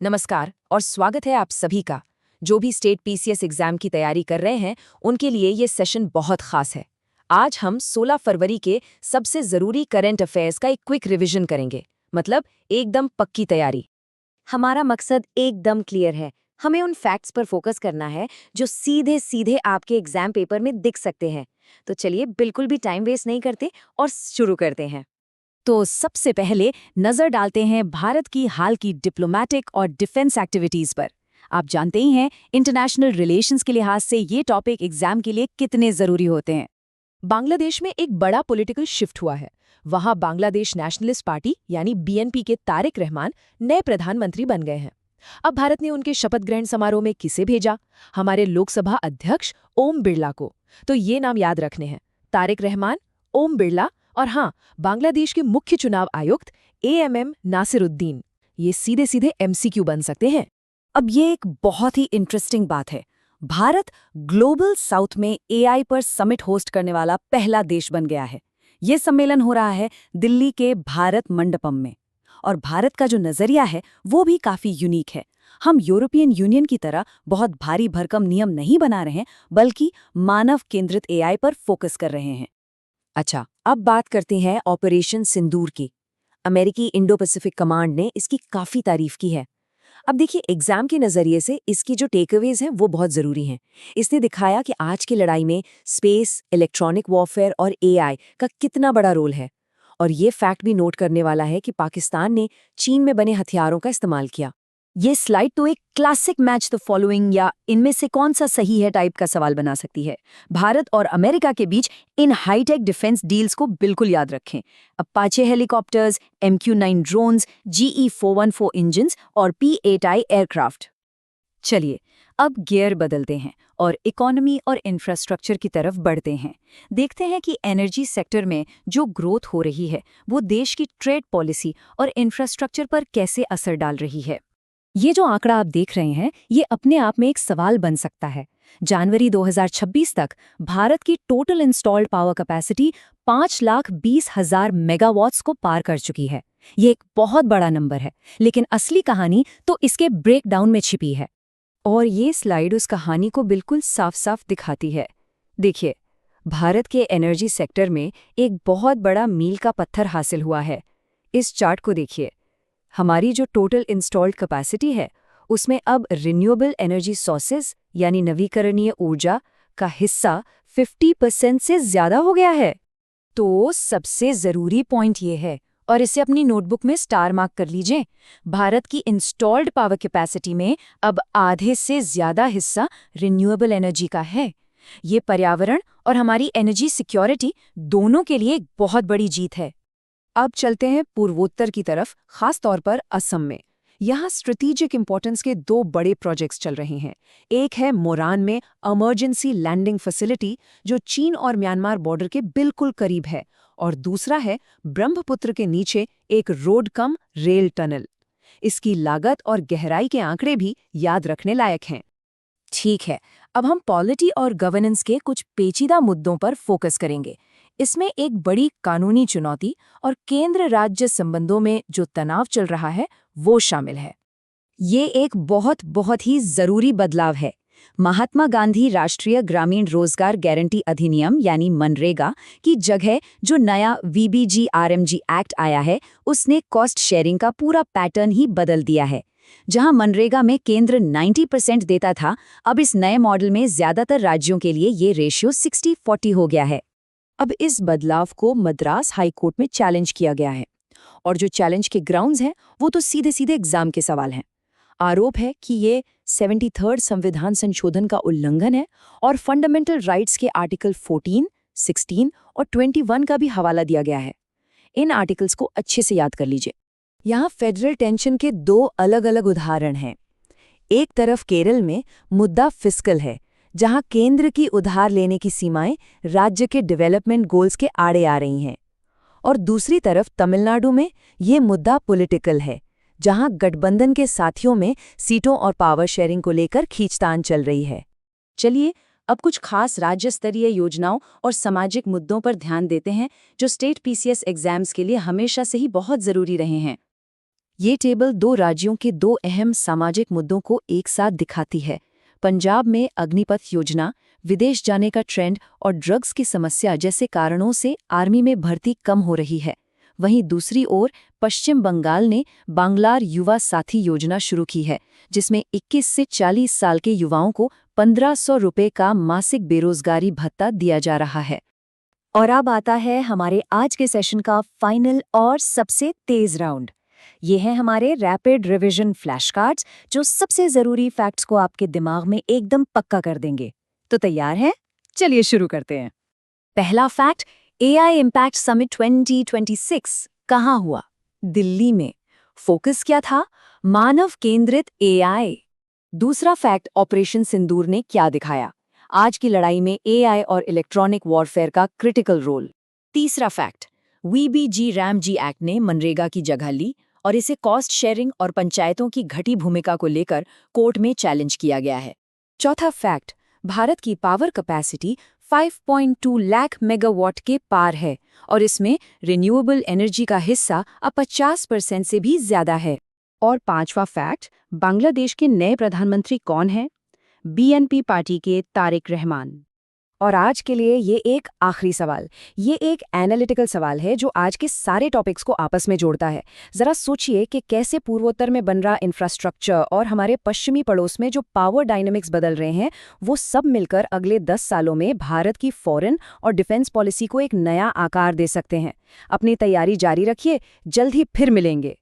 नमस्कार और स्वागत है आप सभी का। जो भी स्टेट पीसीएस एग्जाम की तैयारी कर रहे हैं उनके लिए ये सेशन बहुत खास है। आज हम 16 फरवरी के सबसे ज़रूरी करंट अफेयर्स का एक क्विक रिवीजन करेंगे, मतलब एकदम पक्की तैयारी। हमारा मकसद एकदम क्लियर है। हमें उन फैक्ट्स पर फोकस करना है जो सीधे सीधे आपके एग्जाम पेपर में दिख सकते हैं। तो चलिए बिल्कुल भी टाइम वेस्ट नहीं करते और शुरू करते हैं। तो सबसे पहले नज़र डालते हैं भारत की हाल की डिप्लोमेटिक और डिफेंस एक्टिविटीज़ पर। आप जानते ही हैं इंटरनेशनल रिलेशंस के लिहाज से ये टॉपिक एग्जाम के लिए कितने ज़रूरी होते हैं। बांग्लादेश में एक बड़ा पॉलिटिकल शिफ्ट हुआ है। वहां बांग्लादेश नेशनलिस्ट पार्टी यानी बीएनपी के तारिक रहमान नए प्रधानमंत्री बन गए हैं। अब भारत ने उनके शपथ ग्रहण समारोह में किसे भेजा? हमारे लोकसभा अध्यक्ष ओम बिरला को। तो ये नाम याद रखने हैं, तारिक रहमान, ओम बिरला और हाँ, बांग्लादेश के मुख्य चुनाव आयुक्त एएमएम नासिरुद्दीन। ये सीधे सीधे एमसीक्यू बन सकते हैं। अब ये एक बहुत ही इंटरेस्टिंग बात है। भारत ग्लोबल साउथ में एआई पर समिट होस्ट करने वाला पहला देश बन गया है। ये सम्मेलन हो रहा है दिल्ली के भारत मंडपम में। और भारत का जो नजरिया है वो भी काफी यूनिक है। हम यूरोपियन यूनियन की तरह बहुत भारी भरकम नियम नहीं बना रहे हैं, बल्कि मानव केंद्रित एआई पर फोकस कर रहे हैं। अच्छा, अब बात करते हैं ऑपरेशन सिंदूर की। अमेरिकी इंडो पैसिफिक कमांड ने इसकी काफ़ी तारीफ की है। अब देखिए, एग्जाम के नज़रिए से इसकी जो टेकअवेज हैं वो बहुत ज़रूरी हैं। इसने दिखाया कि आज की लड़ाई में स्पेस, इलेक्ट्रॉनिक वॉरफेयर और एआई का कितना बड़ा रोल है। और ये फैक्ट भी नोट करने वाला है कि पाकिस्तान ने चीन में बने हथियारों का इस्तेमाल किया। ये स्लाइड तो एक क्लासिक मैच द फॉलोइंग या इनमें से कौन सा सही है टाइप का सवाल बना सकती है। भारत और अमेरिका के बीच इन हाईटेक डिफेंस डील्स को बिल्कुल याद रखें। Apache helicopters, MQ-9 drones, GE-414 engines और P-8I एयरक्राफ्ट। चलिए अब गियर बदलते हैं और इकोनॉमी और इंफ्रास्ट्रक्चर की तरफ बढ़ते हैं। देखते हैं कि एनर्जी सेक्टर में जो ग्रोथ हो रही है वो देश की ट्रेड पॉलिसी और इंफ्रास्ट्रक्चर पर कैसे असर डाल रही है। ये जो आंकड़ा आप देख रहे हैं ये अपने आप में एक सवाल बन सकता है। जनवरी 2026 तक भारत की total installed power capacity 5,20,000 megawatts को पार कर चुकी है। ये एक बहुत बड़ा नंबर है, लेकिन असली कहानी तो इसके ब्रेकडाउन में छिपी है। और ये स्लाइड उस कहानी को बिल्कुल साफ साफ दिखाती है। देखिए, भारत के एनर्जी सेक्टर में एक बहुत बड़ा मील का पत्थर हासिल हुआ है। इस चार्ट को देखिए। हमारी जो टोटल इंस्टॉल्ड कैपेसिटी है उसमें अब रिन्यूएबल एनर्जी सोर्सेज यानी नवीकरणीय ऊर्जा का हिस्सा 50% से ज्यादा हो गया है। तो सबसे जरूरी पॉइंट ये है, और इसे अपनी नोटबुक में स्टार मार्क कर लीजिए, भारत की इंस्टॉल्ड पावर कैपेसिटी में अब आधे से ज्यादा हिस्सा रिन्यूएबल एनर्जी का है। ये पर्यावरण और हमारी एनर्जी सिक्योरिटी दोनों के लिए एक बहुत बड़ी जीत है। अब चलते हैं पूर्वोत्तर की तरफ, खास तौर पर असम में। यहाँ स्ट्रेटेजिक इंपॉर्टेंस के दो बड़े प्रोजेक्ट्स चल रहे हैं। एक है मोरान में इमरजेंसी लैंडिंग फैसिलिटी, जो चीन और म्यांमार बॉर्डर के बिल्कुल करीब है, और दूसरा है ब्रह्मपुत्र के नीचे एक रोड कम रेल टनल। इसकी लागत और गहराई के आंकड़े भी याद रखने लायक हैं। ठीक है, अब हम पॉलिटी और गवर्नेंस के कुछ पेचीदा मुद्दों पर फोकस करेंगे। इसमें एक बड़ी कानूनी चुनौती और केंद्र राज्य संबंधों में जो तनाव चल रहा है वो शामिल है। ये एक बहुत ही जरूरी बदलाव है। महात्मा गांधी राष्ट्रीय ग्रामीण रोजगार गारंटी अधिनियम यानी मनरेगा की जगह जो नया VBG-RMG एक्ट आया है उसने कॉस्ट शेयरिंग का पूरा पैटर्न ही बदल दिया है। जहां मनरेगा में केंद्र 90% देता था, अब इस नए मॉडल में ज्यादातर राज्यों के लिए ये रेशियो 60-40 हो गया है। अब इस बदलाव को मद्रास हाई कोर्ट में चैलेंज किया गया है, और जो चैलेंज के ग्राउंड्स हैं वो तो सीधे सीधे एग्जाम के सवाल हैं। आरोप है कि ये 73rd संविधान संशोधन का उल्लंघन है और फंडामेंटल राइट्स के आर्टिकल 14, 16 और 21 का भी हवाला दिया गया है। इन आर्टिकल्स को अच्छे से याद कर लीजिए। यहाँ फेडरल टेंशन के दो अलग अलग उदाहरण हैं। एक तरफ केरल में मुद्दा फिस्कल है, जहां केंद्र की उधार लेने की सीमाएं राज्य के डेवलपमेंट गोल्स के आड़े आ रही हैं, और दूसरी तरफ तमिलनाडु में ये मुद्दा पॉलिटिकल है, जहां गठबंधन के साथियों में सीटों और पावर शेयरिंग को लेकर खींचतान चल रही है। चलिए अब कुछ खास राज्य स्तरीय योजनाओं और सामाजिक मुद्दों पर ध्यान देते हैं जो स्टेट पीसीएस एग्जाम्स के लिए हमेशा से ही बहुत जरूरी रहे हैं। ये टेबल 2 राज्यों के 2 अहम सामाजिक मुद्दों को एक साथ दिखाती है। पंजाब में अग्निपथ योजना, विदेश जाने का ट्रेंड और ड्रग्स की समस्या जैसे कारणों से आर्मी में भर्ती कम हो रही है। वहीं दूसरी ओर पश्चिम बंगाल ने बांग्लार युवा साथी योजना शुरू की है, जिसमें 21 से 40 साल के युवाओं को 1500 रुपये का मासिक बेरोजगारी भत्ता दिया जा रहा है। और अब आता है हमारे आज के सेशन का फाइनल और सबसे तेज राउंड। ये हैं हमारे रैपिड रिवीजन फ्लैश कार्ड्स, जो सबसे ज़रूरी फैक्ट्स को आपके दिमाग में एकदम पक्का कर देंगे। तो तैयार हैं? चलिए शुरू करते हैं। पहला फैक्ट, AI इम्पैक्ट समिट 2026 कहाँ हुआ? दिल्ली में। फोकस क्या था? मानव केंद्रित AI। दूसरा फैक्ट, ऑपरेशन सिंदूर ने क्या दिखाया? आज की लड़ाई में AI और इलेक्ट्रॉनिक वॉरफेयर का क्रिटिकल रोल। तीसरा फैक्ट, VBG-RAMG एक्ट ने मनरेगा की जगह ली और इसे कॉस्ट शेयरिंग और पंचायतों की घटी भूमिका को लेकर कोर्ट में चैलेंज किया गया है। चौथा फैक्ट, भारत की पावर कैपेसिटी 5.2 लाख मेगावाट के पार है और इसमें रिन्यूएबल एनर्जी का हिस्सा अब 50% से भी ज्यादा है। और पांचवा फैक्ट, बांग्लादेश के नए प्रधानमंत्री कौन हैं? BNP पार्टी के तारिक रहमान। और आज के लिए ये एक आखिरी सवाल। ये एक एनालिटिकल सवाल है जो आज के सारे टॉपिक्स को आपस में जोड़ता है। जरा सोचिए कि कैसे पूर्वोत्तर में बन रहा इंफ्रास्ट्रक्चर और हमारे पश्चिमी पड़ोस में जो पावर डायनेमिक्स बदल रहे हैं, वो सब मिलकर अगले 10 सालों में भारत की फॉरेन और डिफेंस पॉलिसी को एक नया आकार दे सकते हैं। अपनी तैयारी जारी रखिए, जल्द ही फिर मिलेंगे।